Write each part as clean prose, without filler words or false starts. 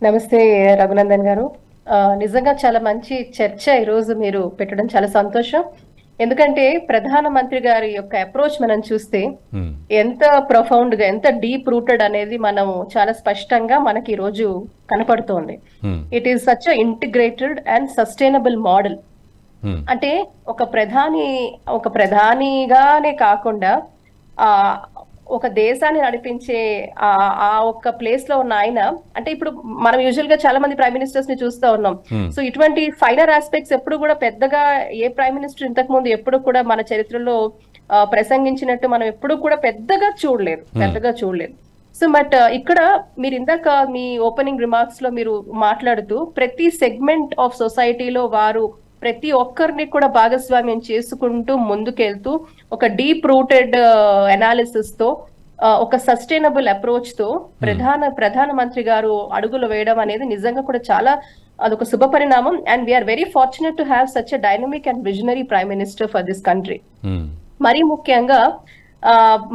నమస్తే రఘునందన్ గారు. నిజంగా చాలా మంచి చర్చ ఈరోజు మీరు పెట్టడం చాలా సంతోషం. ఎందుకంటే ప్రధానమంత్రి గారి యొక్క అప్రోచ్ మనం చూస్తే ఎంత ప్రొఫౌండ్ గా, ఎంత డీప్ రూటెడ్ అనేది మనం చాలా స్పష్టంగా మనకి ఈ రోజు కనపడుతోంది. It is such integrated and sustainable model. అంటే ఒక ప్రధానిగానే కాకుండా ఆ ఒక దేశాన్ని నడిపించే ఆ ఒక్క ప్లేస్ లో ఉన్న ఆయన, అంటే ఇప్పుడు మనం యూజువల్ గా చాలా మంది ప్రైమ్ మినిస్టర్స్ ని చూస్తూ ఉన్నాం. సో ఇటువంటి ఫైనర్ ఆస్పెక్ట్స్ ఎప్పుడు కూడా పెద్దగా ఏ ప్రైమ్ మినిస్టర్ ఇంతకు ముందు ఎప్పుడు కూడా మన చరిత్రలో ప్రసంగించినట్టు మనం ఎప్పుడు కూడా పెద్దగా చూడలేదు. సో బట్ ఇక్కడ మీరు ఇందాక మీ ఓపెనింగ్ రిమార్క్స్ లో మీరు మాట్లాడుతూ ప్రతి సెగ్మెంట్ ఆఫ్ సొసైటీలో వారు ప్రతి ఒక్కరిని కూడా భాగస్వామ్యం చేసుకుంటూ ముందుకెళ్తూ ఒక డీప్ రూటెడ్ అనాలిసిస్ తో ఒక సస్టైనబుల్ అప్రోచ్ తో ప్రధానమంత్రి గారు అడుగులు వేయడం అనేది నిజంగా కూడా చాలా అదొక శుభ పరిణామం. And we're very fortunate to have such a dynamic and visionary prime minister for this country. మరీ ముఖ్యంగా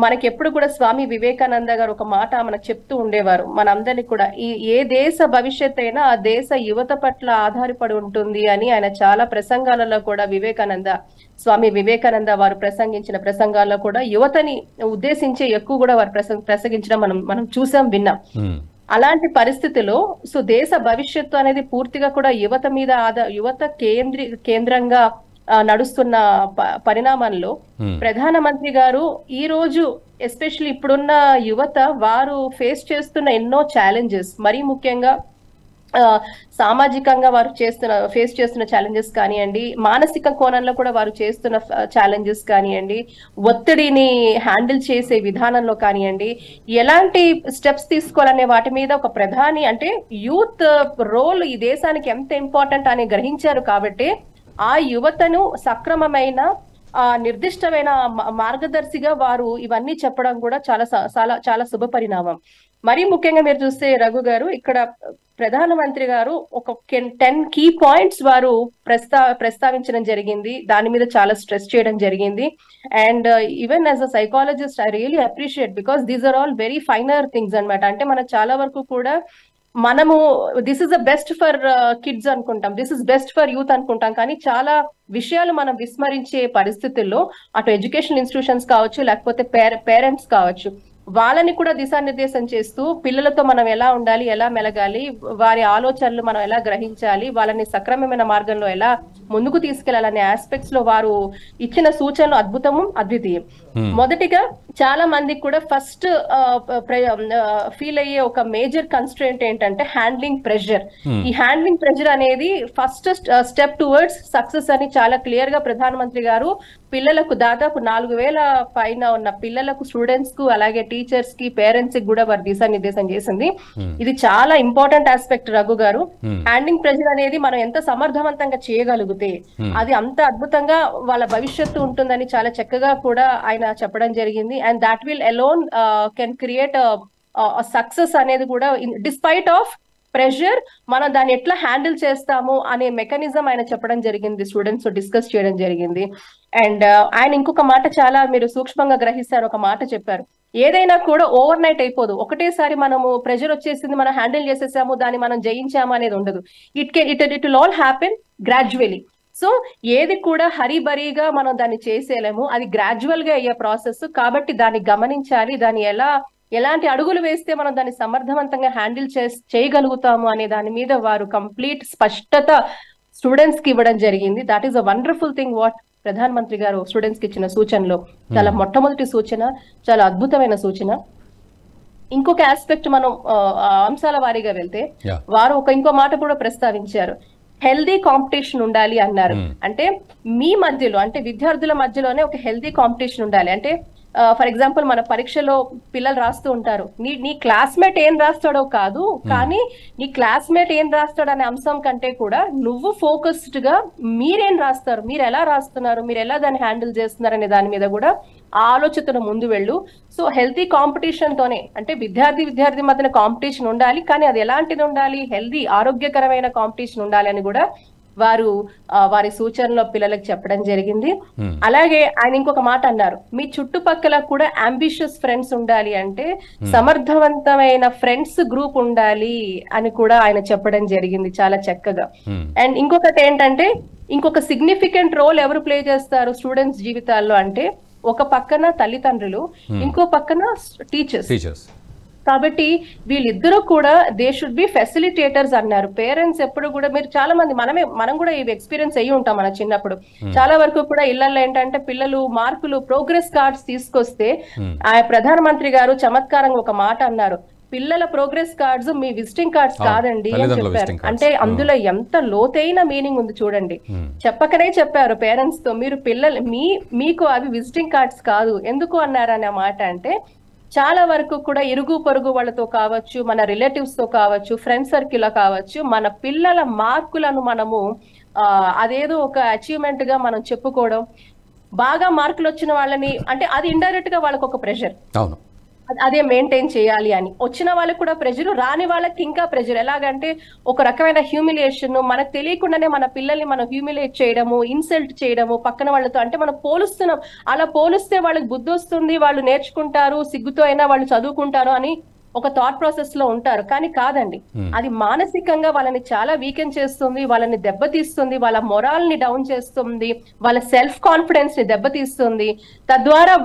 మనకి ఎప్పుడు కూడా స్వామి వివేకానంద గారు ఒక మాట మనకు చెప్తూ ఉండేవారు, మనందరినీ కూడా ఏ దేశ భవిష్యత్ అయినా ఆ దేశ యువత పట్ల ఆధారపడి ఉంటుంది అని ఆయన చాలా ప్రసంగాలలో కూడా స్వామి వివేకానంద వారు ప్రసంగించిన ప్రసంగాల్లో కూడా యువతని ఉద్దేశించి ఎక్కువ కూడా వారు ప్రసంగించడం మనం చూసాం, విన్నాం. అలాంటి పరిస్థితిలో సో దేశ భవిష్యత్తు అనేది పూర్తిగా కూడా యువత కేంద్రంగా నడుస్తున్న పరిణామంలో ప్రధానమంత్రి గారు ఈ రోజు ఎస్పెషల్లీ ఇప్పుడున్న యువత వారు ఫేస్ చేస్తున్న ఎన్నో ఛాలెంజెస్, మరీ ముఖ్యంగా సామాజికంగా వారు ఫేస్ చేస్తున్న ఛాలెంజెస్ కానివ్వండి, మానసిక కోణంలో కూడా వారు చేస్తున్న ఛాలెంజెస్ కానివ్వండి, ఒత్తిడిని హ్యాండిల్ చేసే విధానంలో కానివ్వండి, ఎలాంటి స్టెప్స్ తీసుకోవాలనే వాటి మీద ఒక ప్రధాని అంటే యూత్ రోల్ ఈ దేశానికి ఎంత ఇంపార్టెంట్ అని గ్రహించారు. కాబట్టి ఆ యువతను సక్రమమైన నిర్దిష్టమైన మార్గదర్శిగా వారు ఇవన్నీ చెప్పడం కూడా చాలా శుభ పరిణామం. మరీ ముఖ్యంగా మీరు చూస్తే రఘు గారు, ఇక్కడ ప్రధానమంత్రి గారు ఒక 10 కీ పాయింట్స్ వారు ప్రస్తావించడం జరిగింది, దాని మీద చాలా స్ట్రెస్ చేయడం జరిగింది. And even as a psychologist I really appreciate because these are all very finer things అన్నమాట. అంటే మనం చాలా వరకు కూడా మనము this is the best for kids అనుకుంటాం, this is best for youth అనుకుంటాం, కానీ చాలా విషయాలు మనం విస్మరించే పరిస్థితుల్లో అటు ఎడ్యుకేషనల్ ఇన్స్టిట్యూషన్స్ కావచ్చు, లేకపోతే పేరెంట్స్ కావచ్చు, వాళ్ళని కూడా దిశానిర్దేశం చేస్తూ పిల్లలతో మనం ఎలా ఉండాలి, ఎలా మెలగాలి, వారి ఆలోచనలు మనం ఎలా గ్రహించాలి, వాళ్ళని సక్రమమైన మార్గంలో ఎలా ముందుకు తీసుకెళ్లాలనే ఆస్పెక్ట్స్ లో వారు ఇచ్చిన సూచనలు అద్వితీయం. మొదటిగా చాలా మందికి కూడా ఫస్ట్ ఫీల్ అయ్యే ఒక మేజర్ కన్స్ట్రెంట్ ఏంటంటే హ్యాండ్లింగ్ ప్రెషర్. ఈ హ్యాండ్లింగ్ ప్రెషర్ అనేది ఫస్ట్ స్టెప్ టువర్డ్స్ సక్సెస్ అని చాలా క్లియర్ గా ప్రధానమంత్రి గారు పిల్లలకు దాదాపు 4,000 పైన ఉన్న పిల్లలకు, స్టూడెంట్స్ కు, అలాగే టీచర్స్ కి, పేరెంట్స్ కి కూడా వారు దిశానిర్దేశం చేసింది. ఇది చాలా ఇంపార్టెంట్ ఆస్పెక్ట్ రఘు గారు. హ్యాండ్లింగ్ ప్రెషర్ అనేది మనం ఎంత సమర్థవంతంగా చేయగలిగితే అది అంత అద్భుతంగా వాళ్ళ భవిష్యత్తు ఉంటుందని చాలా చక్కగా కూడా ఆయన చెప్పడం జరిగింది. And that will alone can create success అనేది కూడా డిస్పైట్ ఆఫ్ ప్రెషర్ మనం దాన్ని ఎట్లా హ్యాండిల్ చేస్తాము అనే మెకానిజం ఆయన చెప్పడం జరిగింది, స్టూడెంట్స్ డిస్కస్ చేయడం జరిగింది. అండ్ ఆయన ఇంకొక మాట చాలా మీరు సూక్ష్మంగా గ్రహిస్తారు, ఒక మాట చెప్పారు, ఏదైనా కూడా ఓవర్ నైట్ అయిపోదు, ఒకటేసారి మనము ప్రెషర్ వచ్చేసింది మనం హ్యాండిల్ చేసేసాము దాన్ని మనం జయించాము అనేది ఉండదు. It will all happen gradually. So ఏది కూడా హరిబరీగా మనం దాన్ని చేసేలేము, అది గ్రాడ్యువల్ గా అయ్యే ప్రాసెస్. కాబట్టి దాన్ని గమనించాలి, దాన్ని ఎలాంటి అడుగులు వేస్తే మనం దాన్ని సమర్థవంతంగా హ్యాండిల్ చేయగలుగుతాము అనే దాని మీద వారు కంప్లీట్ స్పష్టత స్టూడెంట్స్ కి ఇవ్వడం జరిగింది. That is a wonderful thing what ప్రధానమంత్రి గారు స్టూడెంట్స్ కి ఇచ్చిన సూచనలో చాలా మొట్టమొదటి సూచన, చాలా అద్భుతమైన సూచన. ఇంకొక ఆస్పెక్ట్ మనం అంశాల వారీగా వెళ్తే వారు ఇంకో మాట కూడా ప్రస్తావించారు, హెల్దీ కాంపిటీషన్ ఉండాలి అన్నారు. అంటే మీ మధ్యలో, అంటే విద్యార్థుల మధ్యలోనే ఒక హెల్దీ కాంపిటీషన్ ఉండాలి. అంటే ఫర్ ఎగ్జాంపుల్ మన పరీక్షలో పిల్లలు రాస్తూ ఉంటారు, నీ క్లాస్మేట్ ఏం రాస్తాడో కాదు, కానీ నీ క్లాస్మేట్ ఏం రాస్తాడు అనే అంశం కంటే కూడా నువ్వు ఫోకస్డ్ గా మీరేం రాస్తారు, మీరు ఎలా రాస్తున్నారు, మీరు ఎలా దాన్ని హ్యాండిల్ చేస్తున్నారు అనే దాని మీద కూడా ఆలోచనతో ముందు వెళ్ళు. సో హెల్తీ కాంపిటీషన్ తోనే, అంటే విద్యార్థి మధ్యన కాంపిటీషన్ ఉండాలి, కానీ అది ఎలాంటిది ఉండాలి, హెల్దీ ఆరోగ్యకరమైన కాంపిటీషన్ ఉండాలి అని కూడా వారు వారి సూచనలో పిల్లలకు చెప్పడం జరిగింది. అలాగే ఆయన ఇంకొక మాట అన్నారు, మీ చుట్టుపక్కల కూడా అంబిషియస్ ఫ్రెండ్స్ ఉండాలి అంటే సమర్థవంతమైన ఫ్రెండ్స్ గ్రూప్ ఉండాలి అని కూడా ఆయన చెప్పడం జరిగింది చాలా చక్కగా. అండ్ ఇంకొకటి ఏంటంటే, ఇంకొక సిగ్నిఫికెంట్ రోల్ ఎవరు ప్లే చేస్తారు స్టూడెంట్స్ జీవితాల్లో అంటే, ఒక పక్కన తల్లిదండ్రులు, ఇంకో పక్కన టీచర్స్. కాబట్టి వీళ్ళిద్దరూ కూడా దే షుడ్ బి ఫెసిలిటేటర్స్ అన్నారు. పేరెంట్స్ ఎప్పుడు కూడా, మీరు చాలా మంది మనం కూడా ఇవి ఎక్స్పీరియన్స్ అయ్యి ఉంటాం మన చిన్నప్పుడు. చాలా వరకు కూడా ఇళ్లలో ఏంటంటే పిల్లలు మార్కులు ప్రోగ్రెస్ కార్డ్స్ తీసుకొస్తే ఆ ప్రధానమంత్రి గారు చమత్కారంగా ఒక మాట అన్నారు, పిల్లల ప్రోగ్రెస్ కార్డ్స్ మీ విజిటింగ్ కార్డ్స్ కాదండి అని చెప్పారు. అంటే అందులో ఎంత లోతైన మీనింగ్ ఉంది చూడండి. చెప్పకనే చెప్పారు పేరెంట్స్ తో, మీరు పిల్లలు మీకు అవి విజిటింగ్ కార్డ్స్ కాదు. ఎందుకు అన్నారు అనే మాట అంటే, చాలా వరకు కూడా ఇరుగు పొరుగు వాళ్ళతో కావచ్చు, మన రిలేటివ్స్ తో కావచ్చు, ఫ్రెండ్ సర్కిల్ కావచ్చు, మన పిల్లల మార్కులను మనము అదేదో ఒక అచీవ్మెంట్ గా మనం చెప్పుకోవడం, బాగా మార్కులు వచ్చిన వాళ్ళని అంటే అది ఇండైరెక్ట్ గా వాళ్ళకి ఒక ప్రెషర్, అదే మెయింటైన్ చేయాలి అని. వచ్చిన వాళ్ళకి కూడా ప్రెషర్, రాని వాళ్ళకి ఇంకా ప్రెషర్. ఎలాగంటే ఒక రకమైన హ్యూమిలియేషన్, మనకు తెలియకుండానే మన పిల్లల్ని మనం హ్యూమిలియేట్ చేయడము, ఇన్సల్ట్ చేయడము పక్కన వాళ్ళతో. అంటే మనం పోలుస్తున్నాం, అలా పోలిస్తే వాళ్ళకి బుద్ధి వస్తుంది, వాళ్ళు నేర్చుకుంటారు, సిగ్గుతో అయినా వాళ్ళు చదువుకుంటారు అని ఒక థాట్ ప్రాసెస్ లో ఉంటారు. కానీ కాదండి, అది మానసికంగా వాళ్ళని చాలా వీకెన్ చేస్తుంది, వాళ్ళని దెబ్బతీస్తుంది, వాళ్ళ మొరాల్ ని డౌన్ చేస్తుంది, వాళ్ళ సెల్ఫ్ కాన్ఫిడెన్స్ ని దెబ్బతీస్తుంది. తద్వారా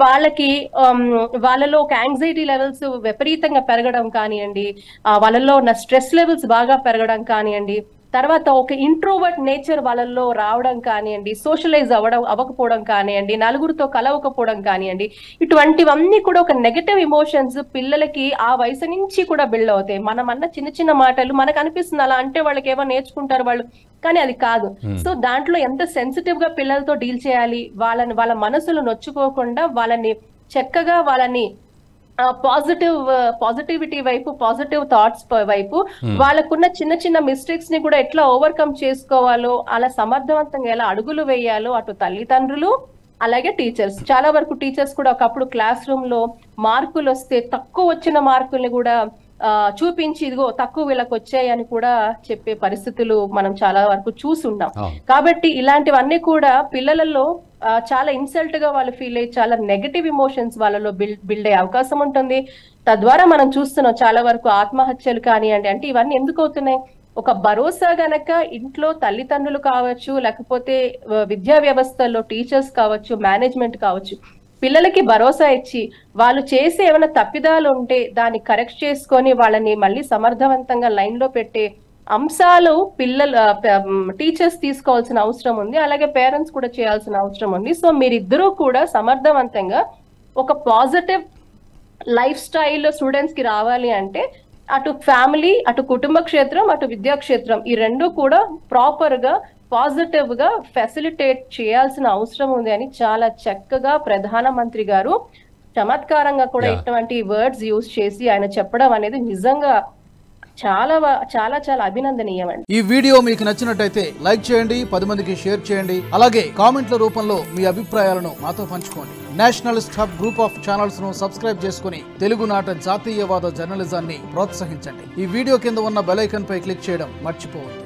వాళ్ళలో ఒక యాంగ్జైటీ లెవెల్స్ విపరీతంగా పెరగడం కానివ్వండి, వాళ్ళలో ఉన్న స్ట్రెస్ లెవెల్స్ బాగా పెరగడం కానివ్వండి, తర్వాత ఒక ఇంట్రోవర్ట్ నేచర్ వాళ్ళల్లో రావడం కానివ్వండి, సోషలైజ్ అవ్వకపోవడం కానివ్వండి, నలుగురితో కలవకపోవడం కానివ్వండి, ఇటువంటివన్నీ కూడా ఒక నెగటివ్ ఎమోషన్స్ పిల్లలకి ఆ వయసు నుంచి కూడా బిల్డ్ అవుతాయి. మనం అన్న చిన్న చిన్న మాటలు మనకు అనిపిస్తుంది అలా అంటే వాళ్ళకి ఏమో నేర్చుకుంటారు వాళ్ళు, కానీ అది కాదు. సో దాంట్లో ఎంత సెన్సిటివ్ గా పిల్లలతో డీల్ చేయాలి, వాళ్ళ మనసులు నొచ్చుకోకుండా వాళ్ళని చక్కగా వాళ్ళని పాజిటివిటీ వైపు, పాజిటివ్ థాట్స్ వైపు, వాళ్ళకున్న చిన్న చిన్న మిస్టేక్స్ ని కూడా ఎట్లా ఓవర్కమ్ చేసుకోవాలో, అలా సమర్థవంతంగా ఎలా అడుగులు వేయాలో అటు తల్లిదండ్రులు అలాగే టీచర్స్. చాలా వరకు టీచర్స్ కూడా ఒకప్పుడు క్లాస్ రూమ్ లో మార్కులు వస్తే తక్కువ వచ్చిన మార్కుల్ని కూడా చూపించి ఇదిగో తక్కువ వీళ్ళకి వచ్చాయని కూడా చెప్పే పరిస్థితులు మనం చాలా వరకు చూసున్నాం. కాబట్టి ఇలాంటివన్నీ కూడా పిల్లలలో చాలా ఇన్సల్ట్ గా వాళ్ళు ఫీల్ అయ్యి చాలా నెగటివ్ ఎమోషన్స్ వాళ్ళలో బిల్డ్ అయ్యే అవకాశం ఉంటుంది. తద్వారా మనం చూస్తున్నాం చాలా వరకు ఆత్మహత్యలు కానివ్వండి. అంటే ఇవన్నీ ఎందుకు అవుతున్నాయి? ఒక భరోసా గనక ఇంట్లో తల్లిదండ్రులు కావచ్చు, లేకపోతే విద్యా వ్యవస్థల్లో టీచర్స్ కావచ్చు, మేనేజ్మెంట్ కావచ్చు, పిల్లలకి భరోసా ఇచ్చి వాళ్ళు చేసే ఏమైనా తప్పిదాలు ఉంటే దాన్ని కరెక్ట్ చేసుకొని వాళ్ళని మళ్ళీ సమర్థవంతంగా లైన్ లో పెట్టే అంశాలు టీచర్స్ తీసుకోవాల్సిన అవసరం ఉంది, అలాగే పేరెంట్స్ కూడా చేయాల్సిన అవసరం ఉంది. సో మీరిద్దరూ కూడా సమర్థవంతంగా ఒక పాజిటివ్ లైఫ్ స్టైల్ స్టూడెంట్స్ కి రావాలి అంటే అటు ఫ్యామిలీ, అటు కుటుంబ క్షేత్రం, అటు విద్యా క్షేత్రం, ఈ రెండు కూడా ప్రాపర్ గా పాజిటివ్ గా ఫెసిలిటేట్ చేయాల్సిన అవసరం ఉంది అని చాలా చక్కగా ప్రధానమంత్రి గారు చమత్కారంగా కూడా ఇటువంటి వర్డ్స్ యూజ్ చేసి ఆయన చెప్పడం అనేది నిజంగా చాలా చాలా చాలా అభినందనీయం అండి. ఈ వీడియో మీకు నచ్చినట్టయితే లైక్ చేయండి, 10 మందికి షేర్ చేయండి, అలాగే కామెంట్ల రూపంలో మీ అభిప్రాయాలను మాతో పంచుకోండి. Nationalist hub group of channels ను సబ్స్క్రైబ్ చేసుకుని తెలుగునాట జాతీయవాద జర్నలిజాన్ని ప్రోత్సహించండి. ఈ వీడియో కింద ఉన్న బెల్ ఐకాన్ పై క్లిక్ చేయడం మర్చిపోవద్దు.